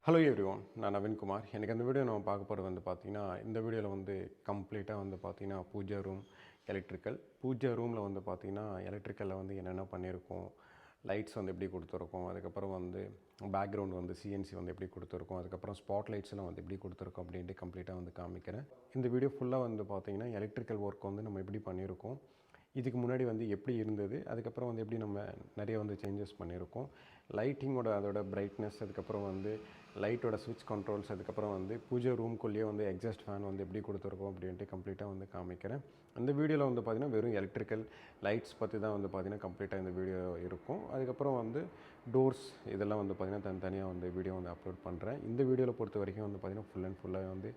Hello everyone, நான் நவீன்குமார். எனக்கு அந்த வீடியோ நம்ம பார்க்க போகிறது பார்த்தீங்கன்னா, இந்த வீடியோவில் கம்ப்ளீட்டாக பார்த்தீங்கன்னா பூஜா ரூம் எலக்ட்ரிக்கல். பூஜா ரூமில் பார்த்தீங்கன்னா எலக்ட்ரிக்கலில் என்னென்ன பண்ணியிருக்கோம், லைட்ஸ் எப்படி கொடுத்துருக்கோம், அதுக்கப்புறம் பேக்ரவுண்ட் சிஎன்சி எப்படி கொடுத்துருக்கோம், அதுக்கப்புறம் ஸ்பாட் லைட்ஸ்லாம் எப்படி கொடுத்துருக்கோம் அப்படின்ட்டு கம்ப்ளீட்டாக காமிக்கிறேன். இந்த வீடியோ ஃபுல்லாக பார்த்தீங்கன்னா எலக்ட்ரிக்கல் ஒர்க் நம்ம எப்படி பண்ணியிருக்கோம், இதுக்கு முன்னாடி எப்படி இருந்தது, அதுக்கப்புறம் எப்படி நம்ம நிறைய சேஞ்சஸ் பண்ணியிருக்கோம், லைட்டிங்கோட அதோட பிரைட்னஸ், அதுக்கப்புறம் லைட்டோட ஸ்விட்ச் கண்ட்ரோல்ஸ், அதுக்கப்புறம் பூஜை ரூம்குள்ளேயே எக்ஸாஸ்ட் ஃபேன் எப்படி கொடுத்துருக்கோம் அப்படின்ட்டு கம்ப்ளீட்டாக காமிக்கிறேன். அந்த வீடியோவில் பார்த்திங்கன்னா வெறும் எலக்ட்ரிக்கல் லைட்ஸ் பற்றி தான் பார்த்திங்கன்னா கம்ப்ளீட்டாக இந்த வீடியோ இருக்கும். அதுக்கப்புறம் டோர்ஸ் இதெல்லாம் பார்த்திங்கன்னா தனித்தனியாக வீடியோ அப்லோட் பண்ணுறேன். இந்த வீடியோவில் பொறுத்த வரைக்கும் பார்த்திங்கன்னா ஃபுல் அண்ட் ஃபுல்லாக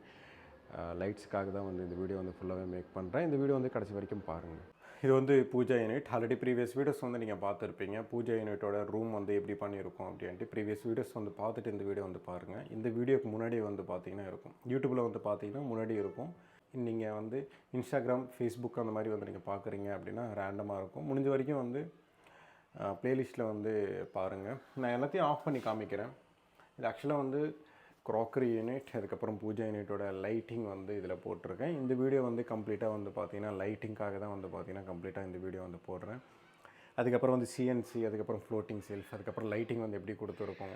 லைட்ஸுக்காக தான் இந்த வீடியோ ஃபுல்லாகவே மேக் பண்ணுறேன். இந்த வீடியோ கடைசி வரைக்கும் பாருங்கள். இது Puja unit. Already previous videos நீங்கள் பார்த்துருப்பீங்க. பூஜா யூனிட்டோட ரூம் எப்படி பண்ணியிருக்கோம் அப்படின்ட்டு ப்ரீவியஸ் வீடியோஸ் பார்த்துட்டு இந்த வீடியோ பாருங்கள். இந்த வீடியோக்கு முன்னாடி பார்த்தீங்கன்னா இருக்கும், யூடியூப்பில் பார்த்தீங்கன்னா முன்னாடி இருக்கும். நீங்கள் இன்ஸ்டாகிராம், ஃபேஸ்புக் அந்த மாதிரி நீங்கள் பார்க்குறீங்க அப்படின்னா ரேண்டமாக இருக்கும். முடிஞ்ச வரைக்கும் ப்ளேலிஸ்ட்டில் பாருங்கள். நான் எல்லாத்தையும் ஆஃப் பண்ணி காமிக்கிறேன். இது ஆக்சுவலாக க்ராக்கரி யூனிட், அதுக்கப்புறம் பூஜா யூனிட்டோட லைட்டிங் இதில் போட்டிருக்கேன். இந்த வீடியோ கம்ப்ளீட்டாக பார்த்தீங்கன்னா லைட்டிங்காக தான் பார்த்தீங்கன்னா கம்ப்ளீட்டாக இந்த வீடியோ போடுறேன். அதுக்கப்புறம் சிஎன்சி, அதுக்கப்புறம் ஃப்ளோட்டிங் செல்ஃப், அதுக்கப்புறம் லைட்டிங் எப்படி கொடுத்துருக்கோம்,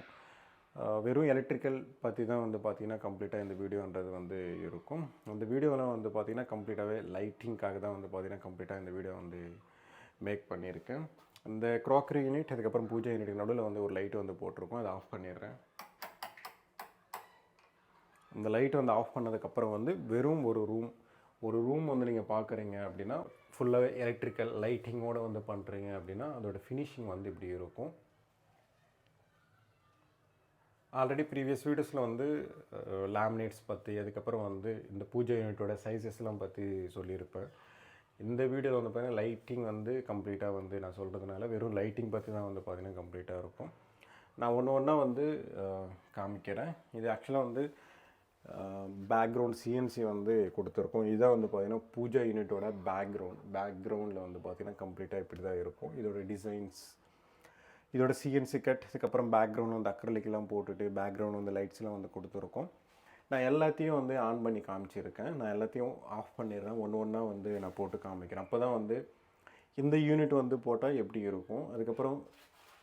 வெறும் எலக்ட்ரிக்கல் பற்றி தான் பார்த்தீங்கன்னா கம்ப்ளீட்டாக இந்த வீடியோன்றது இருக்கும். அந்த வீடியோவில் பார்த்தீங்கன்னா கம்ப்ளீட்டாகவே லைட்டிங்காக தான் பார்த்தீங்கன்னா கம்ப்ளீட்டாக இந்த வீடியோ மேக் பண்ணியிருக்கேன். இந்த க்ராக்கரி யூனிட், அதுக்கப்புறம் பூஜா யூனிட்டுக்கு நடுவில் ஒரு லைட்டு போட்டிருக்கோம். அதை ஆஃப் பண்ணிடுறேன். இந்த லைட் ஆஃப் பண்ணதுக்கப்புறம் வெறும் ஒரு ரூம் நீங்கள் பார்க்குறீங்க அப்படின்னா ஃபுல்லாகவே எலக்ட்ரிக்கல் லைட்டிங்கோடு பண்ணுறீங்க அப்படின்னா அதோட ஃபினிஷிங் இப்படி இருக்கும். ஆல்ரெடி ப்ரீவியஸ் வீடியோஸில் லேமினேட்ஸ் பற்றி, அதுக்கப்புறம் இந்த பூஜா யூனிட்டோட சைஸஸ்லாம் பற்றி சொல்லியிருப்பேன். இந்த வீடியோவில் பார்த்தீங்கன்னா லைட்டிங் கம்ப்ளீட்டாக நான் சொல்கிறதுனால வெறும் லைட்டிங் பற்றி தான் பார்த்தீங்கன்னா கம்ப்ளீட்டாக இருக்கும். நான் ஒன்று ஒன்றா காமிக்கிறேன். இது ஆக்சுவலாக பேக்ரவுண்ட் சிஎன்சி கொடுத்துருக்கோம். இதான் பார்த்தீங்கன்னா பூஜா யூனிட்டோட பேக்ரவுண்டில் பார்த்தீங்கன்னா கம்ப்ளீட்டாக இப்படி தான் இருக்கும். இதோட டிசைன்ஸ், இதோட சிஎன்சி கட், அதுக்கப்புறம் பேக்ரவுண்ட் அக்ரலிக்கெலாம் போட்டுட்டு பேக்ரவுண்ட் லைட்ஸ்லாம் கொடுத்துருக்கோம். நான் எல்லாத்தையும் ஆன் பண்ணி காமிச்சிருக்கேன். நான் எல்லாத்தையும் ஆஃப் பண்ணிடுறேன். ஒன்று ஒன்றா நான் போட்டு காமிக்கிறேன். அப்போ தான் இந்த யூனிட் போட்டால் எப்படி இருக்கும், அதுக்கப்புறம்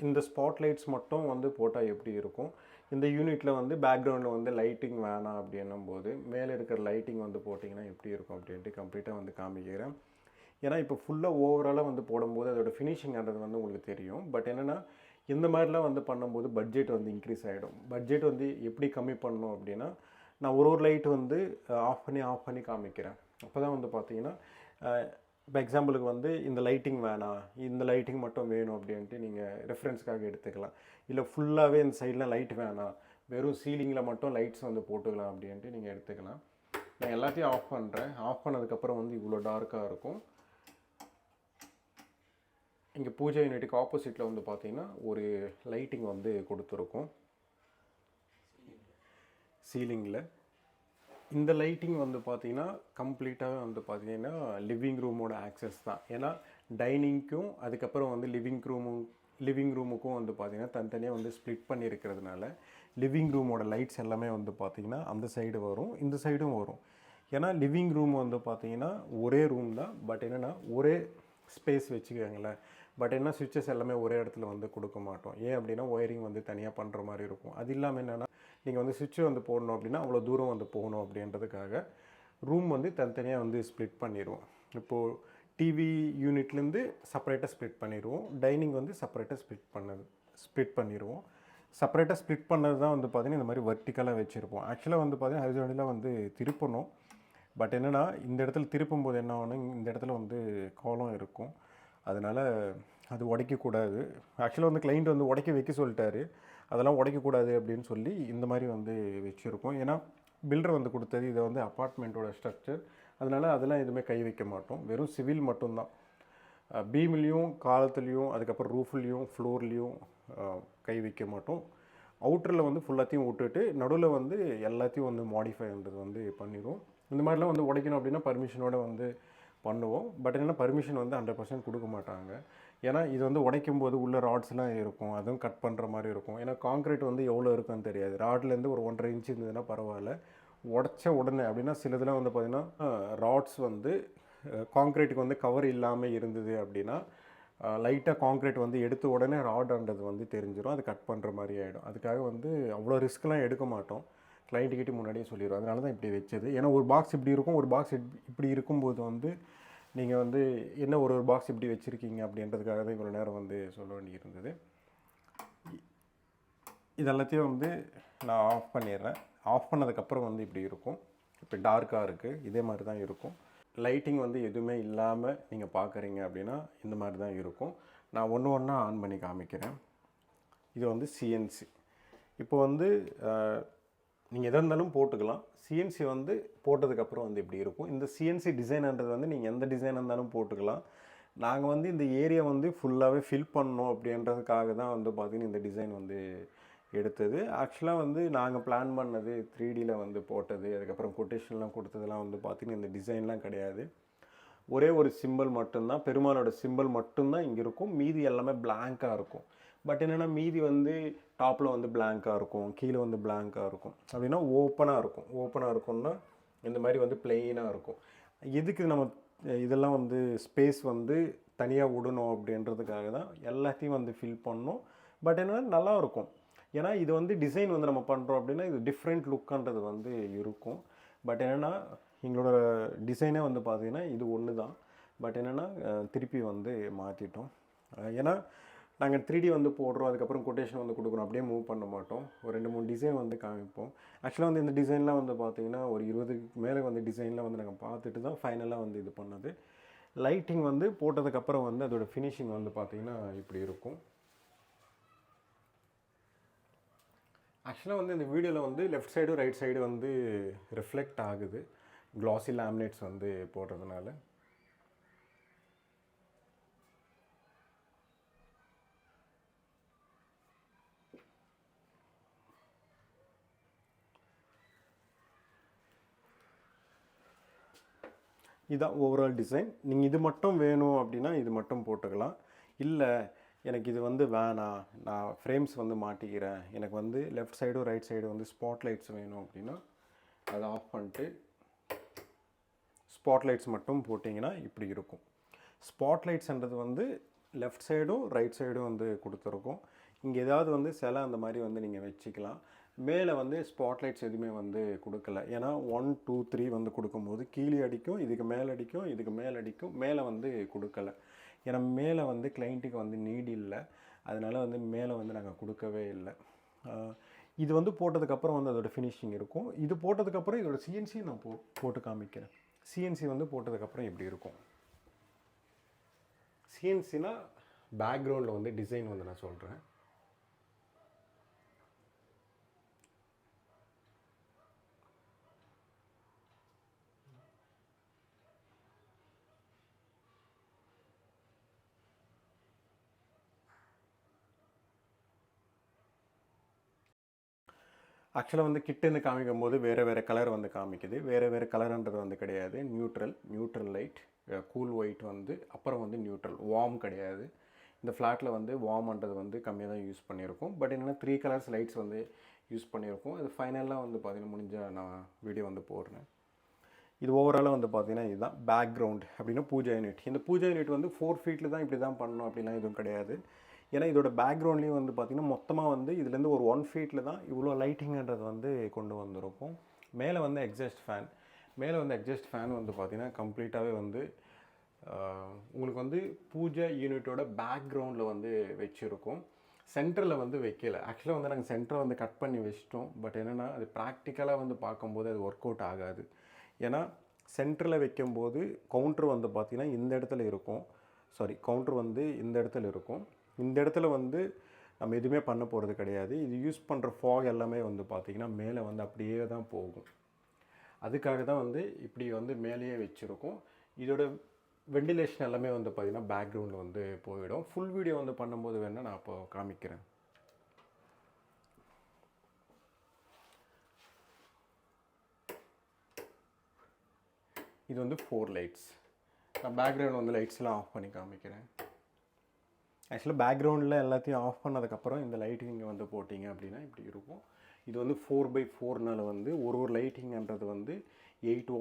இந்த ஸ்பாட் லைட்ஸ் மட்டும் போட்டால் எப்படி இருக்கும், இந்த யூனிட்டில் பேக்ரவுண்டில் லைட்டிங் வேணாம் அப்படின்னும் போது மேலே இருக்கிற லைட்டிங் போட்டிங்கன்னா எப்படி இருக்கும் அப்படின்ட்டு கம்ப்ளீட்டாக காமிக்கிறேன். ஏன்னா இப்போ ஃபுல்லாக ஓவராலாக போடும்போது அதோடய ஃபினிஷிங்கிறது உங்களுக்கு தெரியும். பட் என்னென்னா இந்த மாதிரிலாம் பண்ணும்போது பட்ஜெட் இன்க்ரீஸ் ஆகிடும். பட்ஜெட் எப்படி கம்மி பண்ணணும் அப்படின்னா நான் ஒரு லைட் ஆஃப் பண்ணி காமிக்கிறேன். அப்போ தான் பார்த்தீங்கன்னா இப்போ எக்ஸாம்பிளுக்கு இந்த லைட்டிங் வேணாம், இந்த லைட்டிங் மட்டும் வேணும் அப்படின்ட்டு நீங்கள் ரெஃபரன்ஸ்க்காக எடுத்துக்கலாம். இல்லை ஃபுல்லாகவே இந்த சைடில் லைட் வேணாம், வெறும் சீலிங்கில் மட்டும் லைட்ஸ் போட்டுக்கலாம் அப்படின்ட்டு நீங்கள் எடுத்துக்கலாம். நான் எல்லாத்தையும் ஆஃப் பண்ணுறேன். ஆஃப் பண்ணதுக்கப்புறம் இவ்வளோ டார்க்காக இருக்கும். இங்கே பூஜா யூனிட்டுக்கு ஆப்போசிட்டில் பார்த்தீங்கன்னா ஒரு லைட்டிங் கொடுத்துருக்கோம் சீலிங்கில். இந்த லைட்டிங் பார்த்தீங்கன்னா கம்ப்ளீட்டாக பார்த்தீங்கன்னா லிவிங் ரூமோட ஆக்சஸ் தான். ஏன்னா டைனிங்க்கும் அதுக்கப்புறம் லிவிங் ரூமுக்கும் பார்த்தீங்கன்னா தனித்தனியாக ஸ்ப்ளிட் பண்ணியிருக்கிறதுனால லிவிங் ரூமோட லைட்ஸ் எல்லாமே பார்த்தீங்கன்னா அந்த சைடு வரும், இந்த சைடும் வரும். ஏன்னா லிவிங் ரூம் பார்த்தீங்கன்னா ஒரே ரூம் தான், பட் என்னென்னா ஒரே ஸ்பேஸ் வச்சுக்கோங்களேன். பட் என்ன சுவிட்சஸ் எல்லாமே ஒரே இடத்துல கொடுக்க மாட்டோம். ஏன் அப்படின்னா ஒயரிங் தனியாக பண்ணுற மாதிரி இருக்கும். அது இல்லாமல் என்னென்னா நீங்கள் சுவிட்சு போடணும் அப்படின்னா அவ்வளோ தூரம் போகணும் அப்படின்றதுக்காக ரூம் தனித்தனியாக ஸ்ப்ளிட் பண்ணிடுவோம். இப்போது டிவி யூனிட்லேருந்து செப்பரேட்டாக ஸ்ப்ளிட் பண்ணிடுவோம். டைனிங் செப்பரேட்டாக ஸ்ப்ளிட் பண்ணிடுவோம். செப்பரேட்டாக ஸ்ப்ளிட் பண்ணது தான் பார்த்திங்கன்னா இந்த மாதிரி வெர்டிக்கலாக வச்சுருப்போம். ஆக்சுவலாக பார்த்திங்கன்னா ஹரிசாண்டலாக திருப்பணும். பட் என்னென்னா இந்த இடத்துல திருப்பும் போது என்ன ஆகணும், இந்த இடத்துல கோலம் இருக்கும். அதனால் அது உடைக்கக்கூடாது. ஆக்சுவலாக கிளைண்ட் உடைக்க வைக்க சொல்லிட்டாரு. அதெல்லாம் உடைக்கக்கூடாது அப்படின்னு சொல்லி இந்த மாதிரி வச்சுருக்கோம். ஏன்னா பில்டர் கொடுத்தது இதை அப்பார்ட்மெண்ட்டோட ஸ்ட்ரக்சர். அதனால் அதெல்லாம் எதுவுமே கை வைக்க மாட்டோம். வெறும் சிவில் மட்டும்தான். பீம்லேயும் காலத்துலேயும் அதுக்கப்புறம் ரூஃப்லேயும் ஃப்ளோர்லேயும் கை வைக்க மாட்டோம். அவுட்டரில் ஃபுல்லாத்தையும் விட்டுட்டு நடுவில் எல்லாத்தையும் மாடிஃபைன்றது பண்ணிடுவோம். இந்த மாதிரிலாம் உடைக்கணும் அப்படின்னா பர்மிஷனோட பண்ணுவோம். பட் என்னென்னா பர்மிஷன் 100% கொடுக்க மாட்டாங்க. ஏன்னா இது வந்து உடைக்கும் போது உள்ள ராட்ஸ்லாம் இருக்கும், அதுவும் கட் பண்ணுற மாதிரி இருக்கும். ஏன்னா காங்க்ரீட் வந்து எவ்வளோ இருக்குன்னு தெரியாது. ராட்லேருந்து ஒரு 1.5 இன்ச் இருந்ததுன்னா பரவாயில்ல. உடச்ச உடனே அப்படின்னா சில இதெல்லாம் வந்து பார்த்திங்கன்னா ராட்ஸ் வந்து காங்க்ரீட்டுக்கு வந்து கவர் இல்லாமல் இருந்தது அப்படின்னா லைட்டாக காங்க்ரீட் வந்து எடுத்த உடனே ராட்ன்றது வந்து தெரிஞ்சிடும், அது கட் பண்ணுற மாதிரி ஆகிடும். அதுக்காக வந்து அவ்வளோ ரிஸ்க்லாம் எடுக்க மாட்டோம், கிளைண்ட்டுக்கிட்ட முன்னாடியே சொல்லிடுவோம். அதனால தான் இப்படி வச்சது. ஏன்னா ஒரு பாக்ஸ் இப்படி இருக்கும், ஒரு பாக்ஸ் இப்படி இருக்கும்போது வந்து நீங்கள் வந்து என்ன ஒரு பாக்ஸ் இப்படி வச்சுருக்கீங்க அப்படின்றதுக்காக தான் இவ்வளோ நேரம் வந்து சொல்ல வேண்டி இருந்தது. இதெல்லாத்தையும் வந்து நான் ஆஃப் பண்ணிடுறேன். ஆஃப் பண்ணதுக்கப்புறம் வந்து இப்படி இருக்கும். இப்போ டார்க்காக இருக்குது, இதே மாதிரி தான் இருக்கும். லைட்டிங் வந்து எதுவுமே இல்லாமல் நீங்கள் பார்க்குறீங்க அப்படின்னா இந்த மாதிரி தான் இருக்கும். நான் ஒன்று ஒன்றா ஆன் பண்ணி காமிக்கிறேன். இது வந்து சிஎன்சி. இப்போ வந்து நீங்கள் எதாக இருந்தாலும் போட்டுக்கலாம். சிஎன்சி வந்து போட்டதுக்கப்புறம் வந்து இப்படி இருக்கும். இந்த சிஎன்சி டிசைன்ன்றது வந்து நீங்கள் எந்த டிசைன் இருந்தாலும் போட்டுக்கலாம். நாங்கள் வந்து இந்த ஏரியா வந்து ஃபுல்லாகவே ஃபில் பண்ணோம் அப்படின்றதுக்காக தான் வந்து பார்த்திங்கன்னா இந்த டிசைன் வந்து எடுத்தது. ஆக்சுவலாக வந்து நாங்கள் பிளான் பண்ணது 3Dயில் வந்து போட்டது, அதுக்கப்புறம் கொட்டேஷன்லாம் கொடுத்ததெல்லாம் வந்து பார்த்திங்கன்னா இந்த டிசைன்லாம் கிடையாது. ஒரே ஒரு சிம்பிள் மட்டும்தான், பெருமாளோட சிம்பிள் மட்டும்தான் இங்கே இருக்கும். மீதி எல்லாமே பிளாங்காக இருக்கும். பட் என்னென்னா மீதி வந்து டாப்பில் வந்து பிளாங்காக இருக்கும், கீழே வந்து பிளாங்காக இருக்கும். அப்படின்னா ஓப்பனாக இருக்கும். ஓப்பனாக இருக்கும்னா இந்த மாதிரி வந்து பிளெயினாக இருக்கும். எதுக்கு நம்ம இதெல்லாம் வந்து ஸ்பேஸ் வந்து தனியாக விடணும் அப்படின்றதுக்காக தான் எல்லாத்தையும் வந்து ஃபில் பண்ணோம். பட் என்னென்னா நல்லாயிருக்கும். ஏன்னா இது வந்து டிசைன் வந்து நம்ம பண்ணுறோம் அப்படின்னா இது டிஃப்ரெண்ட் லுக்குன்றது வந்து இருக்கும். பட் என்னென்னா எங்களோட டிசைனே வந்து பார்த்திங்கன்னா இது ஒன்று தான். பட் என்னென்னா திருப்பி வந்து மாற்றிட்டோம். ஏன்னா நாங்கள் 3D வந்து போடுறோம், அதுக்கப்புறம் கொட்டேஷன் வந்து கொடுக்குறோம், அப்படியே மூவ் பண்ண மாட்டோம். ஒரு 2-3 டிசைன் வந்து காமிப்போம். ஆக்சுவலாக வந்து இந்த டிசைன்லாம் வந்து பார்த்திங்கன்னா ஒரு 20க்கு மேலே வந்து டிசைன்லாம் வந்து நாங்கள் பார்த்துட்டு தான் ஃபைனலாக வந்து இது பண்ணது. லைட்டிங் வந்து போட்டதுக்கப்புறம் வந்து அதோட ஃபினிஷிங் வந்து பார்த்திங்கன்னா இப்படி இருக்கும். ஆக்சுவலாக வந்து இந்த வீடியோவில் வந்து லெஃப்ட் சைடு ரைட் சைடு வந்து ரிஃப்ளெக்ட் ஆகுது, க்ளாஸி லேமினேட்ஸ் வந்து போடுறதுனால. இதுதான் ஓவரால் டிசைன். நீங்கள் இது மட்டும் வேணும் அப்படின்னா இது மட்டும் போட்டுக்கலாம். இல்லை எனக்கு இது வந்து வேணாம், நான் ஃப்ரேம்ஸ் வந்து மாட்டிக்கிறேன், எனக்கு வந்து லெஃப்ட் சைடும் ரைட் சைடு வந்து ஸ்பாட் லைட்ஸ் வேணும் அப்படின்னா அதை ஆஃப் பண்ணிட்டு ஸ்பாட் லைட்ஸ் மட்டும் போட்டிங்கன்னா இப்படி இருக்கும். ஸ்பாட் லைட்ஸ்ன்றது வந்து லெஃப்ட் சைடும் ரைட் சைடும் வந்து கொடுத்துருக்கோம். இங்கே ஏதாவது வந்து சிலை அந்த மாதிரி வந்து நீங்கள் வச்சுக்கலாம். மேலே வந்து ஸ்பாட்லைட்ஸ் எதுவுமே வந்து கொடுக்கல. ஏன்னா 1, 2, 3 வந்து கொடுக்கும்போது கீழே அடிக்கும், இதுக்கு மேலே அடிக்கும், இதுக்கு மேலே அடிக்கும், மேலே வந்து கொடுக்கல. ஏன்னா மேலே வந்து கிளைண்ட்டுக்கு வந்து நீட் இல்லை, அதனால் வந்து மேலே வந்து நாங்கள் கொடுக்கவே இல்லை. இது வந்து போட்டதுக்கப்புறம் வந்து அதோடய ஃபினிஷிங் இருக்கும். இது போட்டதுக்கப்புறம் இதோட சிஎன்சி நான் போட்டு காமிக்கிறேன். சிஎன்சி வந்து போட்டதுக்கப்புறம் எப்படி இருக்கும். சிஎன்சினா பேக்ரவுண்டில் வந்து டிசைன் வந்து நான் சொல்கிறேன். ஆக்சுவலாக வந்து கிட்டேருந்து காமிக்கும் போது வேறு கலர் வந்து காமிக்குது. வேறு கலர்ன்றது வந்து கிடையாது. நியூட்ரல் லைட், கூல் ஒயிட் வந்து, அப்புறம் வந்து நியூட்ரல், வார்ம் கிடையாது. இந்த ஃப்ளாட்டில் வந்து வார்ம்ன்றது வந்து கம்மியாக தான் யூஸ் பண்ணியிருக்கோம். பட் என்னென்னா 3 கலர்ஸ் லைட்ஸ் வந்து யூஸ் பண்ணியிருக்கோம். இது ஃபைனலாக வந்து பார்த்திங்கன்னா முடிஞ்சால் நான் வீடியோ வந்து போடுறேன். இது ஓவராலாக வந்து பார்த்திங்கன்னா இதுதான் பேக்ரவுண்ட் அப்படின்னா பூஜா யூனிட். இந்த பூஜா யூனிட் வந்து 4 ஃபீட்டில் தான் இப்படி தான் பண்ணணும் அப்படிலாம் எதுவும் கிடையாது. ஏன்னா இதோட பேக்ரவுண்ட்லேயும் வந்து பார்த்திங்கன்னா மொத்தமாக வந்து இதுலேருந்து ஒரு 1 ஃபீட்டில் தான் இவ்வளோ லைட்டிங்ன்றது வந்து கொண்டு வந்திருக்கும். மேலே வந்து எக்ஸாஸ்ட் ஃபேன் வந்து பார்த்திங்கன்னா கம்ப்ளீட்டாகவே வந்து உங்களுக்கு வந்து பூஜா யூனிட்டோட பேக்ரவுண்டில் வந்து வச்சுருக்கோம். சென்டரில் வந்து வைக்கல. ஆக்சுவலாக வந்து நாங்கள் சென்டரை வந்து கட் பண்ணி வச்சிட்டோம். பட் என்னென்னா அது ப்ராக்டிக்கலாக வந்து பார்க்கும்போது அது ஒர்க் அவுட் ஆகாது. ஏன்னா சென்டரில் வைக்கும்போது கவுண்ட்ரு வந்து பார்த்திங்கன்னா இந்த இடத்துல இருக்கும். கவுண்ட்ரு வந்து இந்த இடத்துல இருக்கும். இந்த இடத்துல வந்து நம்ம எதுவுமே பண்ண போகிறது கிடையாது. இது யூஸ் பண்ணுற ஃபாக் எல்லாமே வந்து பார்த்திங்கன்னா மேலே வந்து அப்படியே தான் போகும். அதுக்காக தான் வந்து இப்படி வந்து மேலேயே வச்சுருக்கோம். இதோட வெண்டிலேஷன் எல்லாமே வந்து பார்த்திங்கன்னா பேக்ரவுண்டில் வந்து போயிடும். ஃபுல் வீடியோ வந்து பண்ணும்போது வேணால் நான் இப்போ காமிக்கிறேன். இது வந்து 4 லைட்ஸ். நான் பேக்ரவுண்ட் வந்து லைட்ஸ்லாம் ஆஃப் பண்ணி காமிக்கிறேன். ஆக்சுவலாக பேக்ரவுண்டில் எல்லாத்தையும் ஆஃப் பண்ணதுக்கப்புறம் இந்த லைட்டிங் இங்கே வந்து போட்டிங்க அப்படின்னா இப்படி இருக்கும். இது வந்து 4x4னால வந்து ஒரு லைட்டிங்ன்றது வந்து 8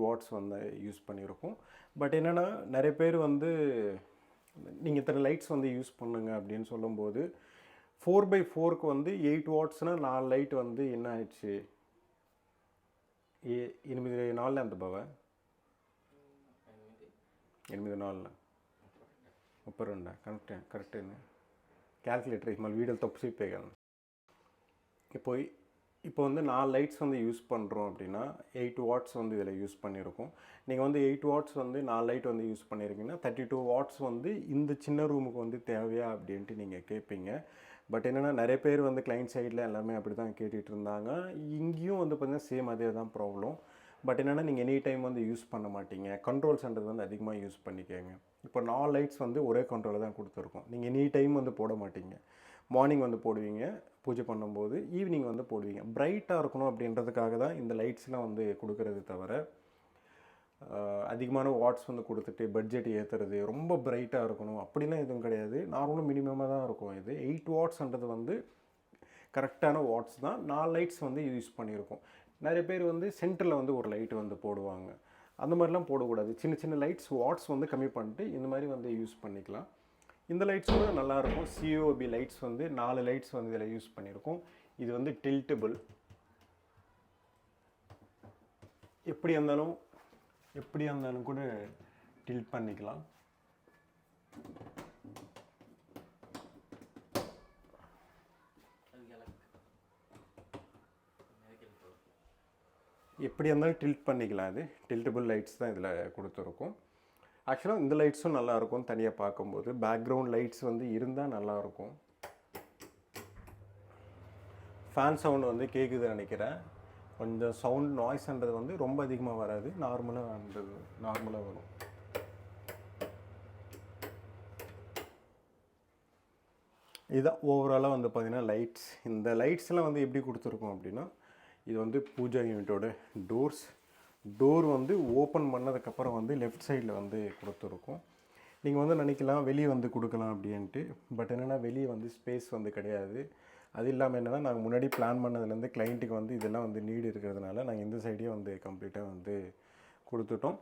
வாட்ஸ் வந்து யூஸ் பண்ணியிருக்கோம். பட் என்னென்னா நிறைய பேர் வந்து நீங்கள் இத்தனை லைட்ஸ் வந்து யூஸ் பண்ணுங்க அப்படின்னு சொல்லும்போது 4x4க்கு வந்து 8 வாட்ஸ்னால் 4 லைட் வந்து என்ன ஆயிடுச்சு 8 నాళ్ళు ఎంత బావా 8 నాళ్ళు 32 కరెక్టే క్యాల్కులేటర్ మళ్ళీ వీడియోలు తప్పు చెప్పేయగలను. இப்போ வந்து 4 லைட்ஸ் வந்து யூஸ் பண்ணுறோம் அப்படின்னா 8 வாட்ஸ் வந்து இதில் யூஸ் பண்ணியிருக்கோம். நீங்கள் வந்து 8 வாட்ஸ் வந்து 4 லைட் வந்து யூஸ் பண்ணியிருக்கீங்கன்னா 32 வாட்ஸ் வந்து இந்த சின்ன ரூமுக்கு வந்து தேவையா அப்படின்ட்டு நீங்கள் கேட்பீங்க. பட் என்னென்னா நிறைய பேர் வந்து கிளைண்ட் சைடில் எல்லாமே அப்படி தான் கேட்டுகிட்டு இருந்தாங்க. இங்கேயும் வந்து பார்த்திங்கன்னா சேம் அதே தான் ப்ராப்ளம். பட் என்னென்னா நீங்கள் எனி டைம் வந்து யூஸ் பண்ண மாட்டீங்க, கண்ட்ரோல்ஸ்ன்றது வந்து அதிகமாக யூஸ் பண்ணிக்கோங்க. இப்போ 4 லைட்ஸ் வந்து ஒரே கண்ட்ரோலில் தான் கொடுத்துருக்கோம். நீங்கள் எனி டைம் வந்து போட மாட்டீங்க. மார்னிங் வந்து போடுவீங்க பூஜை பண்ணும்போது, ஈவினிங் வந்து போடுவீங்க. பிரைட்டாக இருக்கணும் அப்படின்றதுக்காக தான் இந்த லைட்ஸ்லாம் வந்து கொடுக்கறது தவிர அதிகமான வாட்ஸ் வந்து கொடுத்துட்டு பட்ஜெட் ஏற்றுறது ரொம்ப பிரைட்டாக இருக்கணும் அப்படிலாம் எதுவும் கிடையாது. நார்மலாக மினிமமாக தான் இருக்கும். இது 8 வாட்ஸ்ன்றது வந்து கரெக்டான வாட்ஸ் தான். 4 லைட்ஸ் வந்து யூஸ் பண்ணியிருக்கோம். நிறைய பேர் வந்து சென்டரில் வந்து ஒரு லைட் வந்து போடுவாங்க. அந்த மாதிரிலாம் போடக்கூடாது. சின்ன சின்ன லைட்ஸ் வாட்ஸ் வந்து கம்மி பண்ணிட்டு இந்த மாதிரி வந்து யூஸ் பண்ணிக்கலாம். இந்த லைட்ஸ் கூட நல்லாயிருக்கும். COB லைட்ஸ் வந்து 4 லைட்ஸ் வந்து இதில் யூஸ் பண்ணியிருக்கோம். இது வந்து டில்ட்டபிள். எப்படியா இருந்தாலும் கூட டில்ட் பண்ணிக்கலாம். எப்படி இருந்தாலும் டில்ட் பண்ணிக்கலாம். அது டில்ட்டபிள் லைட்ஸ் தான் இதில் கொடுத்துருக்கோம். ஆக்சுவலாக இந்த லைட்ஸும் நல்லாயிருக்கும். தனியாக பார்க்கும்போது பேக்ரவுண்ட் லைட்ஸ் வந்து இருந்தால் நல்லாயிருக்கும். ஃபேன் சவுண்டு வந்து கேட்குதுன்னு நினைக்கிறேன். கொஞ்சம் சவுண்ட் நாய்ஸ்ன்றது வந்து ரொம்ப அதிகமாக வராது, நார்மலாக வரும். இதுதான் ஓவராலாக வந்து பார்த்திங்கன்னா லைட்ஸ். இந்த லைட்ஸ்லாம் வந்து எப்படி கொடுத்துருக்கோம் அப்படின்னா, இது வந்து பூஜா யூனிட்டோட டோர் வந்து ஓப்பன் பண்ணதுக்கப்புறம் வந்து லெஃப்ட் சைடில் வந்து கொடுத்துருக்கோம். நீங்கள் வந்து நினைக்கலாம் வெளியே வந்து கொடுக்கலாம் அப்படின்ட்டு. பட் என்னென்னா வெளியே வந்து ஸ்பேஸ் வந்து கிடையாது. அது இல்லாமல் என்னென்னா நாங்கள் முன்னாடி பிளான் பண்ணதுலேருந்து கிளைண்ட்டுக்கு வந்து இதெல்லாம் வந்து நீடு இருக்கிறதுனால நாங்கள் இந்த சைடே வந்து கம்ப்ளீட்டாக வந்து கொடுத்துட்டோம்.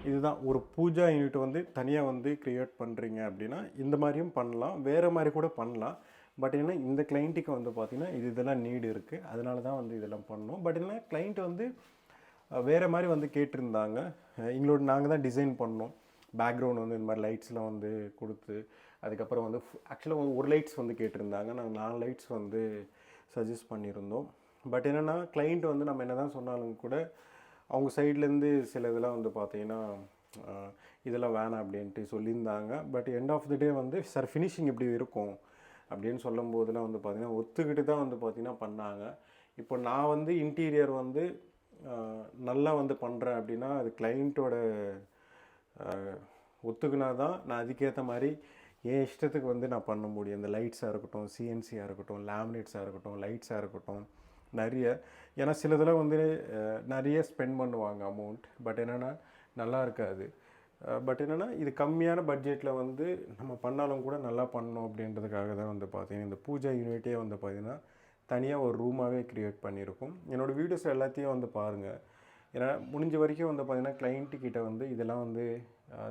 இதுதான் ஒரு பூஜா யூனிட் வந்து தனியாக வந்து க்ரியேட் பண்ணுறீங்க அப்படின்னா இந்த மாதிரியும் பண்ணலாம், வேறு மாதிரி கூட பண்ணலாம். பட் ஏன்னா இந்த கிளைண்ட்டுக்கு வந்து பார்த்திங்கன்னா இதெல்லாம் நீடு இருக்குது, அதனால தான் வந்து இதெல்லாம் பண்ணோம். பட் என்ன கிளைண்ட் வந்து வேறு மாதிரி வந்து கேட்டிருந்தாங்க. எங்களோட நாங்கள் தான் டிசைன் பண்ணோம். பேக்ரவுண்ட் வந்து இந்த மாதிரி லைட்ஸ்லாம் வந்து கொடுத்து அதுக்கப்புறம் வந்து ஆக்சுவலாக ஒரு லைட்ஸ் வந்து கேட்டிருந்தாங்க. நாங்கள் 4 லைட்ஸ் வந்து சஜஸ்ட் பண்ணியிருந்தோம். பட் என்னென்னா கிளைண்ட் வந்து நம்ம என்ன தான் சொன்னாலும் கூட அவங்க சைட்லேருந்து சில இதெல்லாம் வந்து பார்த்திங்கன்னா இதெல்லாம் வேணாம் அப்படின்ட்டு சொல்லியிருந்தாங்க. பட் எண்ட் ஆஃப் தி டே வந்து சார் ஃபினிஷிங் இப்படி இருக்கும் அப்படின்னு சொல்லும் போதெல்லாம் வந்து பார்த்திங்கன்னா ஒத்துக்கிட்டு தான் வந்து பார்த்திங்கன்னா பண்ணாங்க. இப்போ நான் வந்து இன்டீரியர் வந்து நல்லா வந்து பண்ணுறேன் அப்படின்னா அது கிளைண்ட்டோட ஒத்துக்குனா தான் நான் அதுக்கேற்ற மாதிரி என் இஷ்டத்துக்கு வந்து நான் பண்ண முடியும். இந்த லைட்ஸாக இருக்கட்டும், சிஎன்சியாக இருக்கட்டும், லேமினேட்ஸாக இருக்கட்டும், லைட்ஸாக இருக்கட்டும், நிறைய. ஏன்னா சிலதெல்லாம் வந்து நிறைய ஸ்பெண்ட் பண்ணுவாங்க அமௌண்ட். பட் என்னென்னா நல்லா இருக்காது. பட் என்னென்னா இது கம்மியான பட்ஜெட்டில் வந்து நம்ம பண்ணாலும் கூட நல்லா பண்ணணும் அப்படின்றதுக்காக தான் வந்து பார்த்திங்கன்னா இந்த பூஜா யூனிட்டே வந்து பார்த்திங்கன்னா தனியாக ஒரு ரூமாகவே க்ரியேட் பண்ணியிருக்கோம். என்னோடய வீடியோஸ் எல்லாத்தையும் வந்து பாருங்கள். ஏன்னா முடிஞ்ச வரைக்கும் வந்து பார்த்திங்கன்னா கிளைண்ட்டுக்கிட்ட வந்து இதெல்லாம் வந்து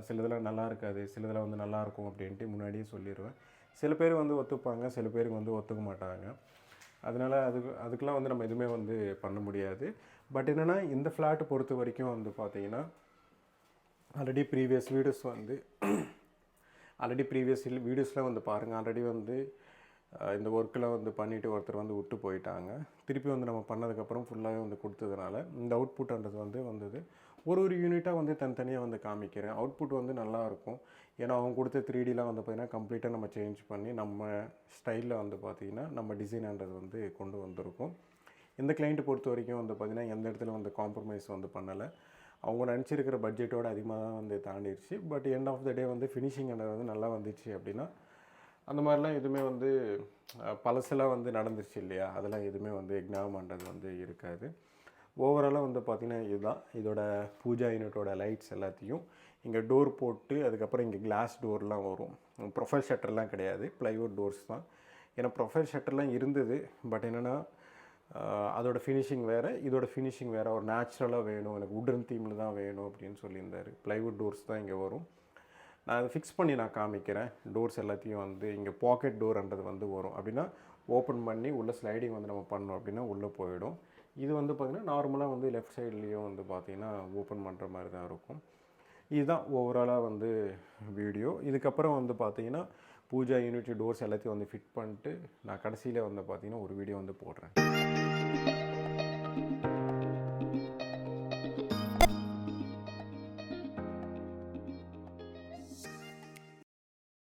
சிலதெல்லாம் நல்லா இருக்காது, சிலதெல்லாம் வந்து நல்லாயிருக்கும் அப்படின்ட்டு முன்னாடியே சொல்லிடுவேன். சில பேர் வந்து ஒத்துப்பாங்க, சில பேருக்கு வந்து ஒத்துக்க மாட்டாங்க. அதனால் அதுக்கெலாம் வந்து நம்ம எதுவுமே வந்து பண்ண முடியாது. பட் என்னென்னா இந்த ஃப்ளாட்டை பொறுத்த வரைக்கும் வந்து பார்த்திங்கன்னா ஆல்ரெடி ப்ரீவியஸ் வீடியோஸில் வந்து பாருங்கள். ஆல்ரெடி வந்து இந்த ஒர்க்கெலாம் வந்து பண்ணிவிட்டு ஒருத்தர் வந்து விட்டு போயிட்டாங்க. திருப்பி வந்து நம்ம பண்ணதுக்கப்புறம் ஃபுல்லாகவே வந்து கொடுத்ததுனால இந்த அவுட்புட்ன்றது வந்து வந்தது. ஒரு யூனிட்டாக வந்து தனித்தனியாக வந்து காமிக்கிறேன். அவுட்புட் வந்து நல்லாயிருக்கும். ஏன்னா அவங்க கொடுத்த 3Dலாம் வந்து பார்த்திங்கன்னா கம்ப்ளீட்டாக நம்ம சேஞ்ச் பண்ணி நம்ம ஸ்டைலில் வந்து பார்த்திங்கன்னா நம்ம டிசைன்ன்றது வந்து கொண்டு வந்திருக்கோம். இந்த கிளைண்ட்டை பொறுத்த வரைக்கும் வந்து பார்த்திங்கன்னா எந்த இடத்துல வந்து காம்ப்ரமைஸ் வந்து பண்ணலை. அவங்க நினச்சிருக்கிற பட்ஜெட்டோடு அதிகமாக தான் வந்து தாண்டிடுச்சு. பட் எண்ட் ஆஃப் த டே வந்து ஃபினிஷிங்ன்றது வந்து நல்லா வந்துச்சு அப்படின்னா அந்த மாதிரிலாம் எதுவுமே வந்து பழசெல்லாம் வந்து நடந்துருச்சு இல்லையா, அதெல்லாம் எதுவுமே வந்து ஞாபகம்ன்றது வந்து இருக்காது. ஓவராலாக வந்து பார்த்திங்கன்னா இதுதான் இதோட பூஜா யூனிட்டோட லைட்ஸ் எல்லாத்தையும் இங்கே டோர் போட்டு அதுக்கப்புறம் இங்கே கிளாஸ் டோர்லாம் வரும். ப்ரொஃபைல் ஷட்டர்லாம் கிடையாது, ப்ளைவுட் டோர்ஸ் தான். ஏன்னா ப்ரொஃபைல் ஷட்டர்லாம் இருந்தது, பட் என்னென்னா அதோட ஃபினிஷிங் வேறு, இதோட ஃபினிஷிங் வேறு. ஒரு நேச்சுரலாக வேணும், எனக்கு உட்டன் தீமில் தான் வேணும் அப்படின்னு சொல்லியிருந்தார். ப்ளைவுட் டோர்ஸ் தான் இங்கே வரும். நான் அதை ஃபிக்ஸ் பண்ணி நான் காமிக்கிறேன். டோர்ஸ் எல்லாத்தையும் வந்து இங்கே பாக்கெட் டோர்ன்றது வந்து வரும். அப்படின்னா ஓப்பன் பண்ணி உள்ளே ஸ்லைடிங் வந்து நம்ம பண்ணோம் அப்படின்னா உள்ளே போயிடும். இது வந்து பார்த்திங்கன்னா நார்மலாக வந்து லெஃப்ட் சைட்லேயும் வந்து பார்த்திங்கன்னா ஓப்பன் பண்ணுற மாதிரி தான் இருக்கும். இதுதான் ஓவராலாக வந்து வீடியோ. இதுக்கப்புறம் வந்து பார்த்திங்கன்னா பூஜா யூனிட்டி டோர்ஸ் எல்லாத்தையும் வந்து ஃபிட் பண்ணிட்டு நான் கடைசியில் வந்து பார்த்திங்கன்னா ஒரு வீடியோ வந்து போடுறேன்.